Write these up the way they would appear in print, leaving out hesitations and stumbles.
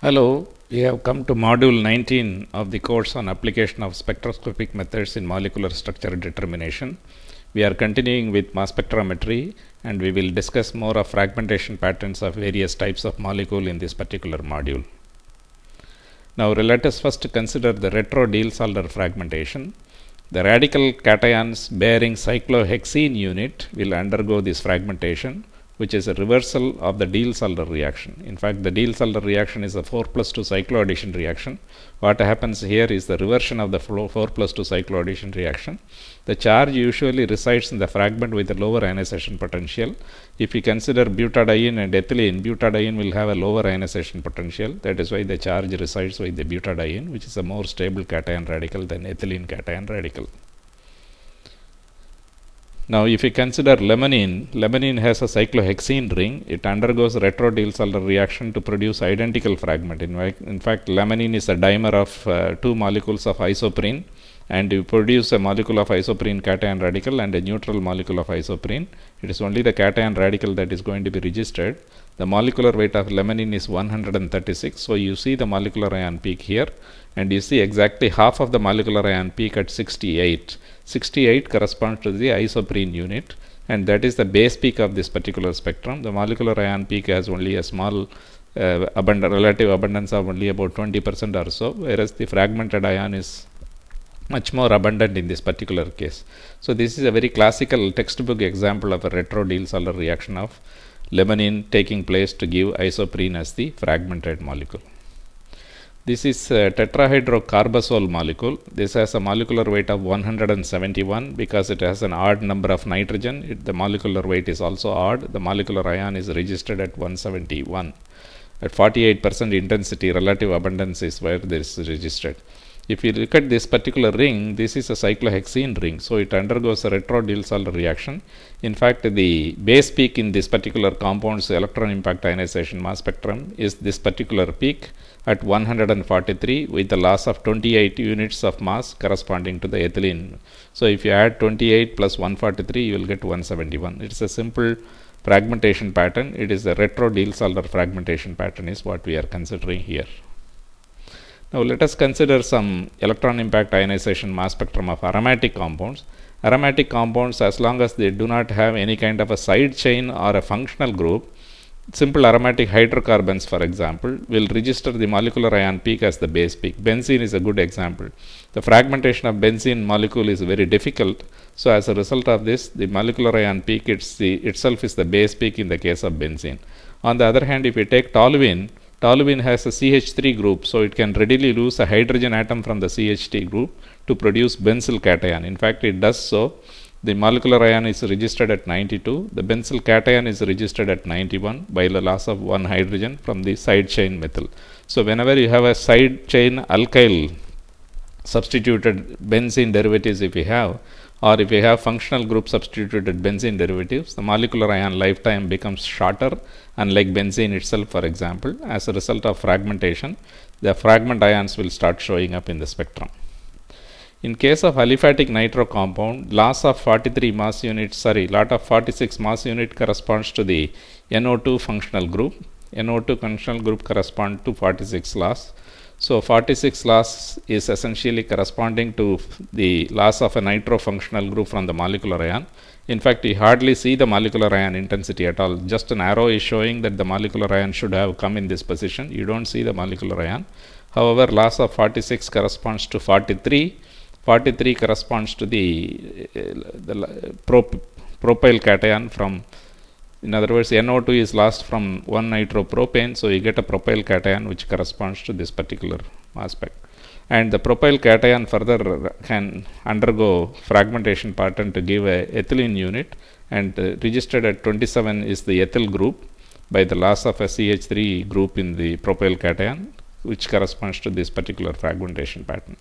Hello, we have come to module 19 of the course on application of spectroscopic methods in molecular structure determination. We are continuing with mass spectrometry and we will discuss more of fragmentation patterns of various types of molecule in this particular module. Now let us first consider the retro-Diels-Alder fragmentation. The radical cations bearing cyclohexene unit will undergo this fragmentation, which is a reversal of the Diels-Alder reaction. In fact, the Diels-Alder reaction is a 4+2 cycloaddition reaction. What happens here is the reversion of the 4+2 cycloaddition reaction. The charge usually resides in the fragment with a lower ionization potential. If we consider butadiene and ethylene, butadiene will have a lower ionization potential. That is why the charge resides with the butadiene, which is a more stable cation radical than ethylene cation radical. Now, if you consider limonene has a cyclohexene ring. It undergoes retro-Diels-Alder reaction to produce identical fragment. In fact, limonene is a dimer of two molecules of isoprene, and you produce a molecule of isoprene cation radical and a neutral molecule of isoprene. It is only the cation radical that is going to be registered. The molecular weight of limonene is 136. So you see the molecular ion peak here, and you see exactly half of the molecular ion peak at 68. 68 corresponds to the isoprene unit, and that is the base peak of this particular spectrum. The molecular ion peak has only a small relative abundance of only about 20% or so, whereas the fragmented ion is much more abundant in this particular case. So this is a very classical textbook example of a retro-Diels-Alder reaction of limonene taking place to give isoprene as the fragmented molecule. This is a tetrahydrocarbazole molecule. This has a molecular weight of 171 because it has an odd number of nitrogen. The molecular weight is also odd. The molecular ion is registered at 171. At 48% intensity, relative abundance is where this is registered. If you look at this particular ring, this is a cyclohexene ring, so it undergoes a retro-Diels-Alder reaction. In fact, the base peak in this particular compound's electron impact ionization mass spectrum is this particular peak at 143 with the loss of 28 units of mass corresponding to the ethylene. So if you add 28 plus 143, you will get 171. It is a simple fragmentation pattern. It is a retro-Diels-Alder fragmentation pattern is what we are considering here. Now let us consider some electron impact ionization mass spectrum of aromatic compounds. Aromatic compounds, as long as they do not have any kind of a side chain or a functional group, simple aromatic hydrocarbons, for example, will register the molecular ion peak as the base peak. Benzene is a good example. The fragmentation of benzene molecule is very difficult. So as a result of this, the molecular ion peak itself is the base peak in the case of benzene. On the other hand, if we take toluene, toluene has a CH3 group, so it can readily lose a hydrogen atom from the CH3 group to produce benzyl cation. In fact, it does so. The molecular ion is registered at 92. The benzyl cation is registered at 91 by the loss of one hydrogen from the side chain methyl. So whenever you have a side chain alkyl substituted benzene derivatives, if you have, or if you have functional group substituted benzene derivatives, the molecular ion lifetime becomes shorter, unlike benzene itself, for example. As a result of fragmentation, the fragment ions will start showing up in the spectrum. In case of aliphatic nitro compound, loss of 46 mass unit corresponds to the NO2 functional group. NO2 functional group corresponds to 46 loss. So 46 loss is essentially corresponding to the loss of a nitro functional group from the molecular ion. In fact, you hardly see the molecular ion intensity at all. Just an arrow is showing that the molecular ion should have come in this position. You don't see the molecular ion. However, loss of 46 corresponds to 43. 43 corresponds to the propyl cation from, in other words, NO2 is lost from 1 nitropropane, so you get a propyl cation which corresponds to this particular aspect. And the propyl cation further can undergo fragmentation pattern to give a ethylene unit, and registered at 27 is the ethyl group by the loss of a CH3 group in the propyl cation, which corresponds to this particular fragmentation pattern.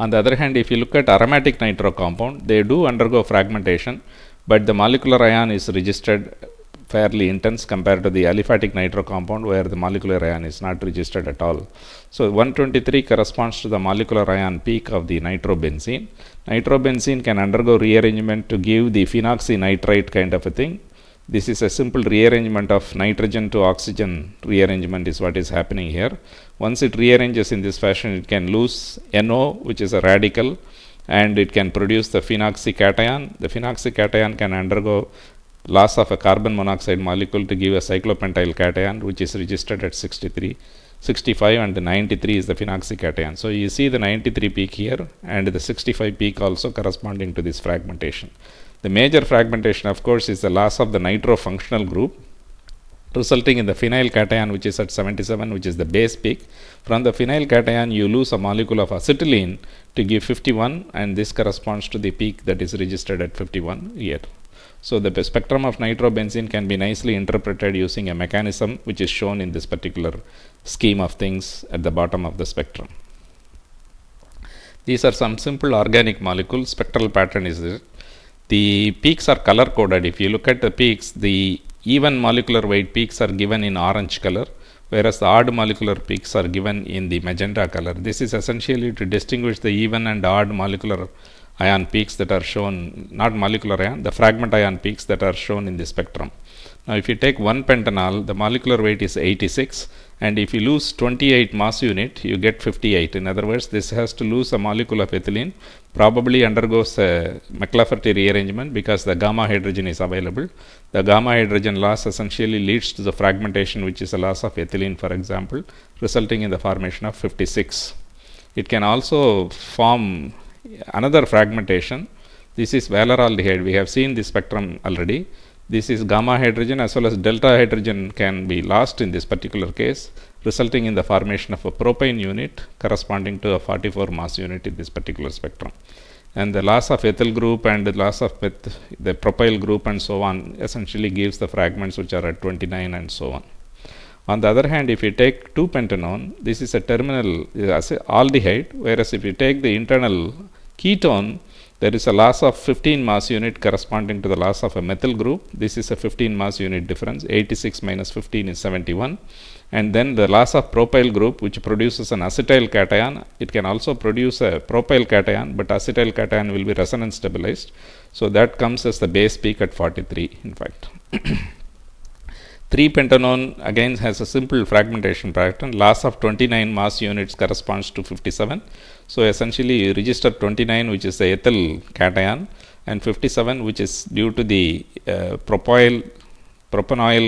On the other hand, if you look at aromatic nitro compound, they do undergo fragmentation, but the molecular ion is registered fairly intense compared to the aliphatic nitro compound, where the molecular ion is not registered at all. So 123 corresponds to the molecular ion peak of the nitrobenzene. Nitrobenzene can undergo rearrangement to give the phenoxynitrite kind of a thing. This is a simple rearrangement of nitrogen to oxygen rearrangement is what is happening here. Once it rearranges in this fashion, it can lose NO, which is a radical, and it can produce the phenoxycation. The phenoxycation can undergo loss of a carbon monoxide molecule to give a cyclopentyl cation, which is registered at 63, 65, and 93 is the phenoxycation. So you see the 93 peak here and the 65 peak also corresponding to this fragmentation. The major fragmentation, of course, is the loss of the nitro functional group, resulting in the phenyl cation, which is at 77, which is the base peak. From the phenyl cation, you lose a molecule of acetylene to give 51, and this corresponds to the peak that is registered at 51 here. So the spectrum of nitrobenzene can be nicely interpreted using a mechanism which is shown in this particular scheme of things at the bottom of the spectrum. These are some simple organic molecules. Spectral pattern is this. The peaks are color coded. If you look at the peaks, the even molecular weight peaks are given in orange color, whereas the odd molecular peaks are given in the magenta color. This is essentially to distinguish the even and odd molecular ion peaks that are shown, not molecular ion, the fragment ion peaks that are shown in the spectrum. Now if you take 1 pentanol, the molecular weight is 86, and if you lose 28 mass unit, you get 58. In other words, this has to lose a molecule of ethylene, probably undergoes a McLafferty rearrangement because the gamma hydrogen is available. The gamma hydrogen loss essentially leads to the fragmentation, which is a loss of ethylene, for example, resulting in the formation of 56. It can also form another fragmentation. This is valeraldehyde. We have seen this spectrum already. This is gamma hydrogen as well as delta hydrogen can be lost in this particular case, resulting in the formation of a propane unit corresponding to a 44 mass unit in this particular spectrum. And the loss of ethyl group and the loss of the propyl group and so on essentially gives the fragments which are at 29 and so on. On the other hand, if you take 2-pentanone, this is a terminal aldehyde, whereas if you take the internal ketone, there is a loss of 15 mass unit corresponding to the loss of a methyl group. This is a 15 mass unit difference. 86 minus 15 is 71. And then the loss of propyl group, which produces an acetyl cation. It can also produce a propyl cation, but acetyl cation will be resonance stabilized. So that comes as the base peak at 43, in fact. 3-pentanone again has a simple fragmentation pattern. Loss of 29 mass units corresponds to 57. So essentially you register 29, which is the ethyl cation, and 57, which is due to the propanoyl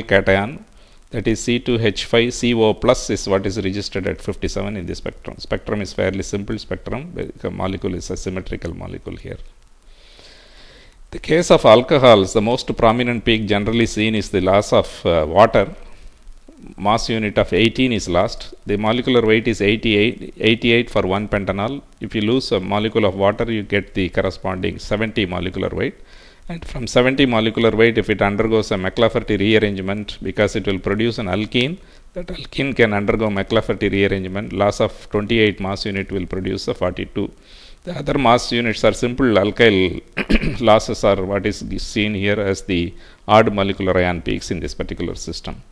cation, that is C2H5CO plus is what is registered at 57 in the spectrum. Spectrum is fairly simple spectrum. The molecule is a symmetrical molecule here. The case of alcohols, the most prominent peak generally seen is the loss of water. Mass unit of 18 is lost. The molecular weight is 88 for 1 pentanol. If you lose a molecule of water, you get the corresponding 70 molecular weight. And from 70 molecular weight, if it undergoes a McLafferty rearrangement, because it will produce an alkene, that alkene can undergo McLafferty rearrangement. Loss of 28 mass unit will produce a 42. The other mass units are simple alkyl losses are what is seen here as the odd molecular ion peaks in this particular system.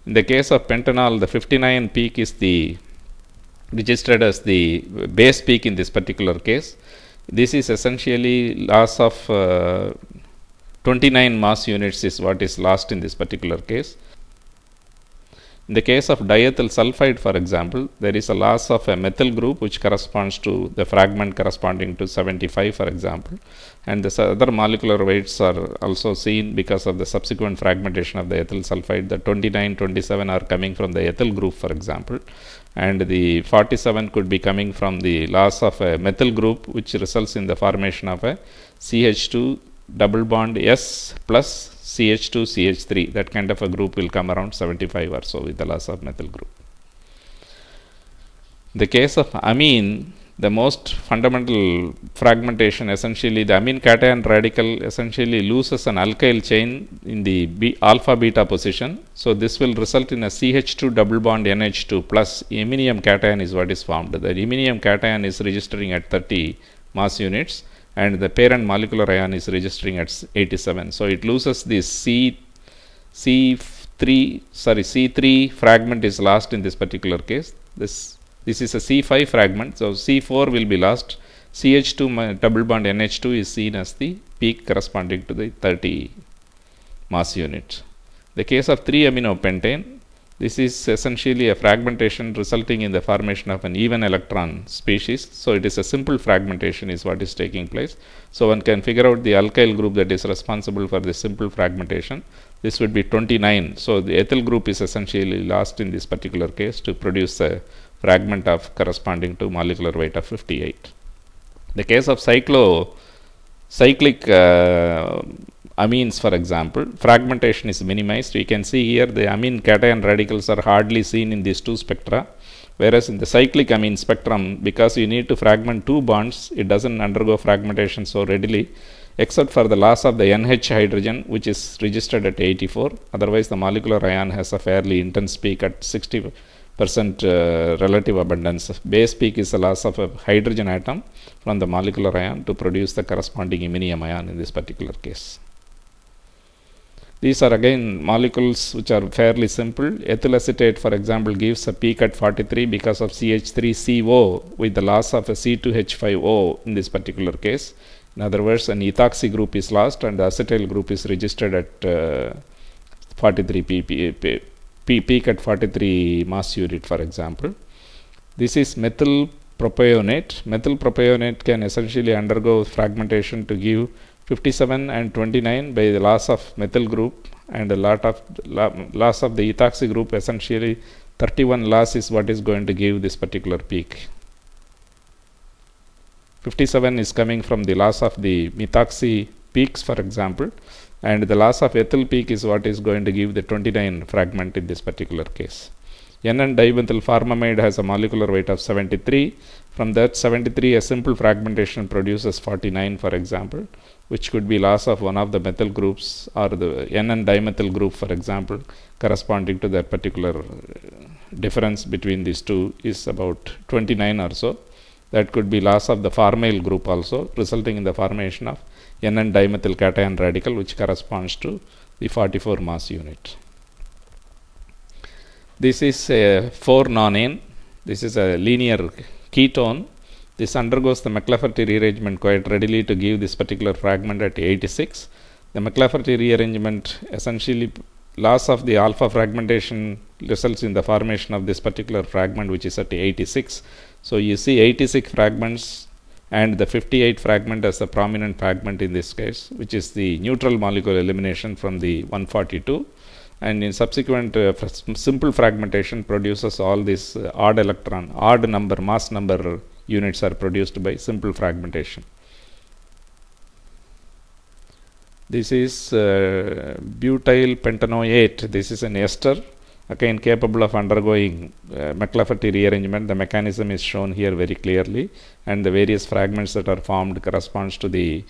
In the case of pentanol, the 59 peak is the registered as the base peak in this particular case. This is essentially loss of 29 mass units is what is lost in this particular case. In the case of diethyl sulfide, for example, there is a loss of a methyl group which corresponds to the fragment corresponding to 75, for example, and the other molecular weights are also seen because of the subsequent fragmentation of the ethyl sulfide. The 29, 27 are coming from the ethyl group, for example, and the 47 could be coming from the loss of a methyl group which results in the formation of a CH2 double bond S plus CH2 CH3. That kind of a group will come around 75 or so with the loss of methyl group. In the case of amine, the most fundamental fragmentation, essentially the amine cation radical essentially loses an alkyl chain in the alpha beta position. So this will result in a CH2 double bond NH2 plus iminium cation is what is formed. The iminium cation is registering at 30 mass units, and the parent molecular ion is registering at 87. So it loses this C3 fragment is lost in this particular case. This is a C5 fragment, so C4 will be lost. CH2 double bond NH2 is seen as the peak corresponding to the 30 mass unit. The case of 3-aminopentane, this is essentially a fragmentation resulting in the formation of an even electron species. So it is a simple fragmentation is what is taking place. So one can figure out the alkyl group that is responsible for this simple fragmentation. This would be 29. So the ethyl group is essentially lost in this particular case to produce a fragment of corresponding to molecular weight of 58. The case of cyclic amines, for example, fragmentation is minimized. We can see here the amine cation radicals are hardly seen in these two spectra, whereas in the cyclic amine spectrum, because you need to fragment two bonds, it doesn't undergo fragmentation so readily, except for the loss of the NH hydrogen, which is registered at 84. Otherwise, the molecular ion has a fairly intense peak at 60% relative abundance. Base peak is the loss of a hydrogen atom from the molecular ion to produce the corresponding iminium ion in this particular case. These are again molecules which are fairly simple. Ethyl acetate, for example, gives a peak at 43 because of CH3CO with the loss of a C2H5O in this particular case. In other words, an ethoxy group is lost and the acetyl group is registered at 43 peak at 43 mass unit, for example. This is methyl propionate. Methyl propionate can essentially undergo fragmentation to give 57 and 29 by the loss of methyl group and a lot of loss of the ethoxy group. Essentially 31 loss is what is going to give this particular peak. 57 is coming from the loss of the methoxy peaks, for example, and the loss of ethyl peak is what is going to give the 29 fragment in this particular case. N,N-dimethyl formamide has a molecular weight of 73. From that 73, a simple fragmentation produces 49, for example, which could be loss of one of the methyl groups or the N,N-dimethyl group, for example, corresponding to that particular difference between these two is about 29 or so. That could be loss of the formyl group also, resulting in the formation of N,N-dimethyl cation radical, which corresponds to the 44 mass unit. This is a 4-nonane. This is a linear ketone. This undergoes the McLafferty rearrangement quite readily to give this particular fragment at 86. The McLafferty rearrangement, essentially loss of the alpha fragmentation results in the formation of this particular fragment, which is at 86. So you see 86 fragments and the 58 fragment as the prominent fragment in this case, which is the neutral molecule elimination from the 142. And in subsequent simple fragmentation produces all these odd number, mass number units are produced by simple fragmentation. This is butyl pentanoate. This is an ester, again capable of undergoing McLafferty rearrangement. The mechanism is shown here very clearly, and the various fragments that are formed corresponds to the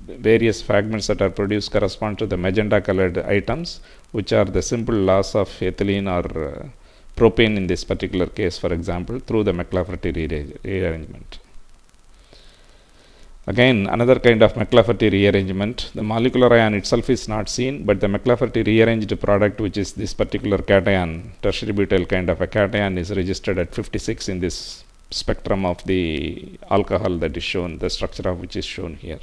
various fragments that are produced correspond to the magenta colored items, which are the simple loss of ethylene or propane in this particular case, for example, through the McLafferty rearrangement. Again, another kind of McLafferty rearrangement. The molecular ion itself is not seen, but the McLafferty rearranged product, which is this particular cation, tertiary butyl kind of a cation, is registered at 56 in this spectrum of the alcohol that is shown, the structure of which is shown here.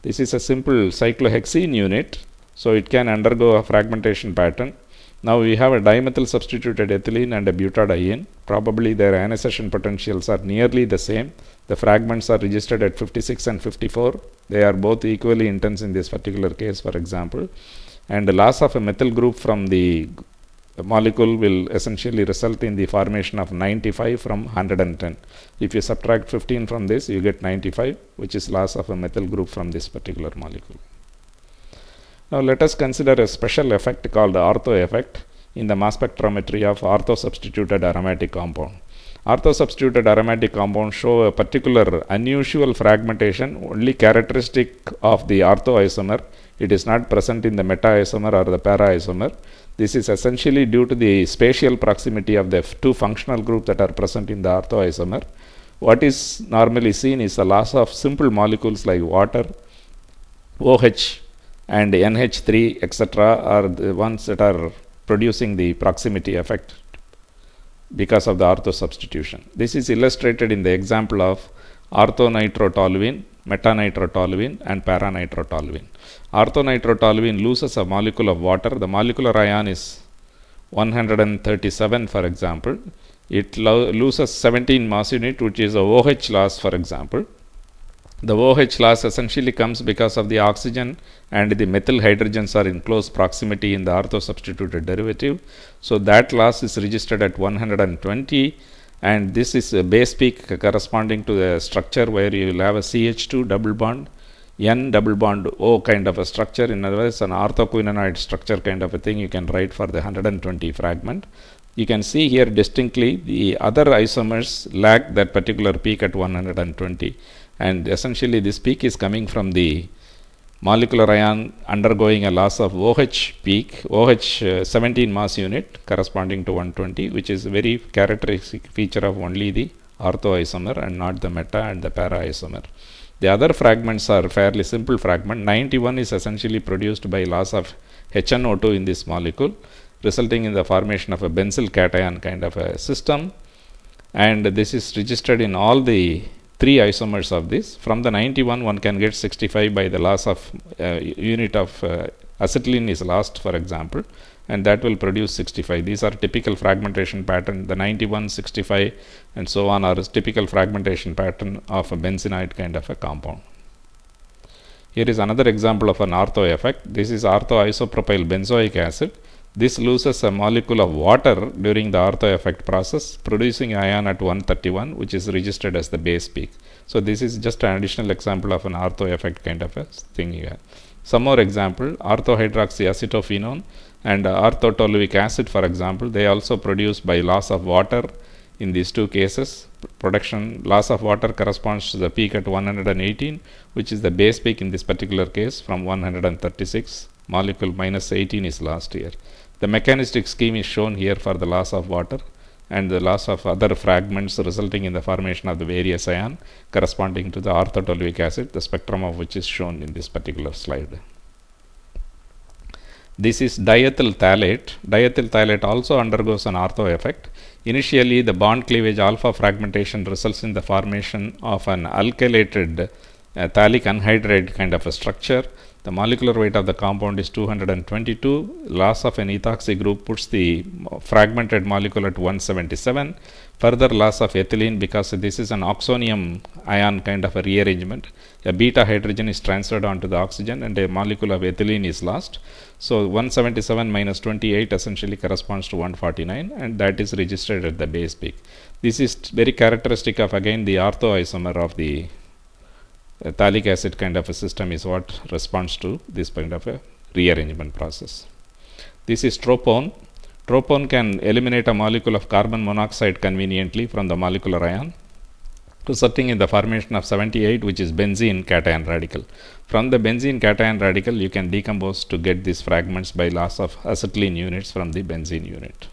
This is a simple cyclohexene unit, so it can undergo a fragmentation pattern. Now we have a dimethyl substituted ethylene and a butadiene. Probably their ionization potentials are nearly the same. The fragments are registered at 56 and 54. They are both equally intense in this particular case, for example. And the loss of a methyl group from the molecule will essentially result in the formation of 95 from 110. If you subtract 15 from this, you get 95, which is loss of a methyl group from this particular molecule. Now let us consider a special effect called the ortho effect in the mass spectrometry of ortho-substituted aromatic compound. Ortho-substituted aromatic compounds show a particular unusual fragmentation only characteristic of the orthoisomer. It is not present in the meta-isomer or the para-isomer. This is essentially due to the spatial proximity of the two functional groups that are present in the orthoisomer. What is normally seen is the loss of simple molecules like water, OH, and NH3, etc., are the ones that are producing the proximity effect because of the ortho substitution. This is illustrated in the example of orthonitrotoluene. metanitrotoluene, and paranitrotoluene. Orthonitrotoluene loses a molecule of water. The molecular ion is 137, for example. It loses 17 mass unit, which is a OH loss, for example. The OH loss essentially comes because of the oxygen and the methyl hydrogens are in close proximity in the orthosubstituted derivative. So that loss is registered at 120, and this is a base peak corresponding to the structure where you will have a CH2 double bond, N double bond O kind of a structure. In other words, an orthoquinoid structure kind of a thing you can write for the 120 fragment. You can see here distinctly the other isomers lack that particular peak at 120, and essentially this peak is coming from the molecular ion undergoing a loss of OH peak, OH 17 mass unit corresponding to 120, which is a very characteristic feature of only the orthoisomer and not the meta and the para isomer. The other fragments are fairly simple fragment. 91 is essentially produced by loss of HNO2 in this molecule, resulting in the formation of a benzyl cation kind of a system, and this is registered in all the three isomers of this. From the 91 one can get 65 by the loss of unit of acetylene is lost, for example, and that will produce 65. These are typical fragmentation pattern. The 91, 65 and so on are typical fragmentation pattern of a benzenoid kind of a compound. Here is another example of an ortho effect. This is orthoisopropyl benzoic acid. This loses a molecule of water during the ortho effect process, producing ion at 131, which is registered as the base peak. So this is just an additional example of an ortho effect kind of a thing here. Some more example, orthohydroxyacetophenone and orthotoluic acid, for example, they also produce by loss of water. In these two cases, production loss of water corresponds to the peak at 118, which is the base peak in this particular case from 136. Molecule minus 18 is lost here. The mechanistic scheme is shown here for the loss of water and the loss of other fragments resulting in the formation of the various ion corresponding to the orthotoluic acid, the spectrum of which is shown in this particular slide. This is diethyl phthalate. Diethyl phthalate also undergoes an ortho effect. Initially, the bond cleavage alpha fragmentation results in the formation of an alkylated phthalic anhydride kind of a structure. The molecular weight of the compound is 222. Loss of an ethoxy group puts the fragmented molecule at 177. Further loss of ethylene, because this is an oxonium ion kind of a rearrangement. A beta hydrogen is transferred onto the oxygen and a molecule of ethylene is lost. So 177 minus 28 essentially corresponds to 149, and that is registered at the base peak. This is very characteristic of again the orthoisomer of the phthalic acid kind of a system is what responds to this kind of a rearrangement process. This is tropone. Tropone can eliminate a molecule of carbon monoxide conveniently from the molecular ion, resulting in the formation of 78, which is benzene cation radical. From the benzene cation radical, you can decompose to get these fragments by loss of acetylene units from the benzene unit.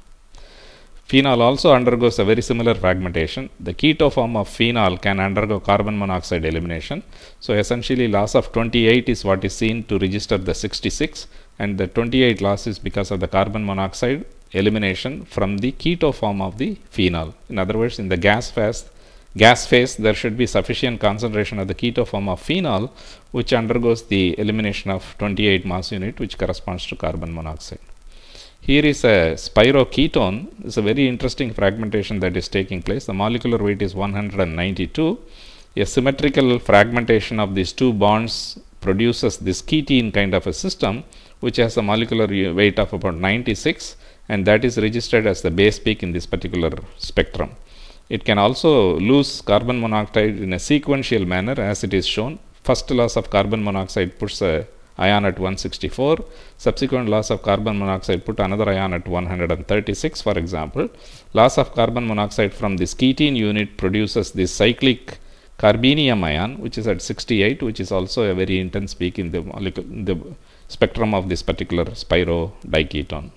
Phenol also undergoes a very similar fragmentation. The keto form of phenol can undergo carbon monoxide elimination. So essentially loss of 28 is what is seen to register the 66, and the 28 loss is because of the carbon monoxide elimination from the keto form of the phenol. In other words, in the gas phase there should be sufficient concentration of the keto form of phenol, which undergoes the elimination of 28 mass unit, which corresponds to carbon monoxide. Here is a spiroketone. It's a very interesting fragmentation that is taking place. The molecular weight is 192. A symmetrical fragmentation of these two bonds produces this ketene kind of a system, which has a molecular weight of about 96, and that is registered as the base peak in this particular spectrum. It can also lose carbon monoxide in a sequential manner, as it is shown. First loss of carbon monoxide puts a ion at 164, subsequent loss of carbon monoxide put another ion at 136, for example. Loss of carbon monoxide from this ketene unit produces this cyclic carbenium ion, which is at 68, which is also a very intense peak in the molecule, in the spectrum of this particular spirodiketone.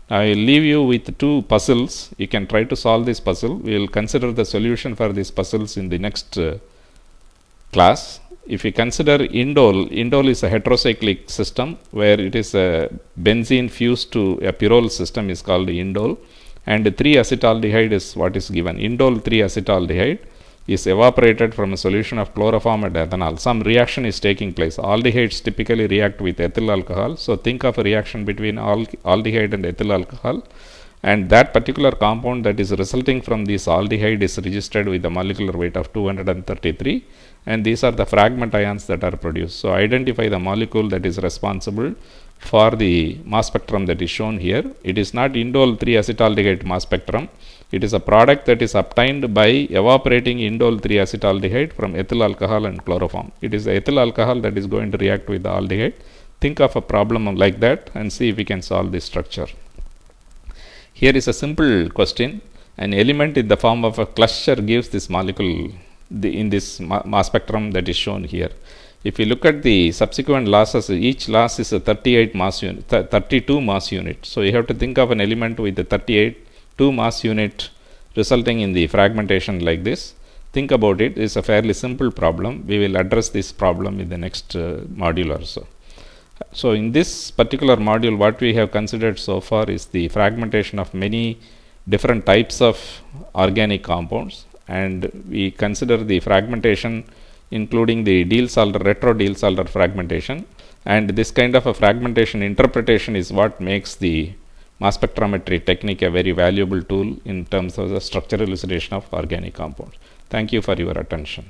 Now I will leave you with two puzzles. You can try to solve this puzzle. We will consider the solution for these puzzles in the next class. If you consider indole is a heterocyclic system where it is a benzene fused to a pyrrole system is called indole, and 3-acetaldehyde is what is given. Indole 3-acetaldehyde. is evaporated from a solution of chloroform and ethanol, some reaction is taking place. Aldehydes typically react with ethyl alcohol. So think of a reaction between aldehyde and ethyl alcohol, and that particular compound that is resulting from this aldehyde is registered with a molecular weight of 233, and these are the fragment ions that are produced. So identify the molecule that is responsible for the mass spectrum that is shown here. It is not indole 3-acetaldehyde mass spectrum. It is a product that is obtained by evaporating indole 3-acetaldehyde from ethyl alcohol and chloroform. It is the ethyl alcohol that is going to react with the aldehyde. Think of a problem like that and see if we can solve this structure. Here is a simple question. An element in the form of a cluster gives this molecule in this mass spectrum that is shown here. If you look at the subsequent losses, each loss is a 32 mass unit. So you have to think of an element with the 32 mass unit resulting in the fragmentation like this. Think about it. It's a fairly simple problem. We will address this problem in the next module or so. So in this particular module, what we have considered so far is the fragmentation of many different types of organic compounds, and we consider the fragmentation including the Diels-Alder, retro-Diels-Alder fragmentation, and this kind of a fragmentation interpretation is what makes the mass spectrometry technique a very valuable tool in terms of the structural elucidation of organic compounds. Thank you for your attention.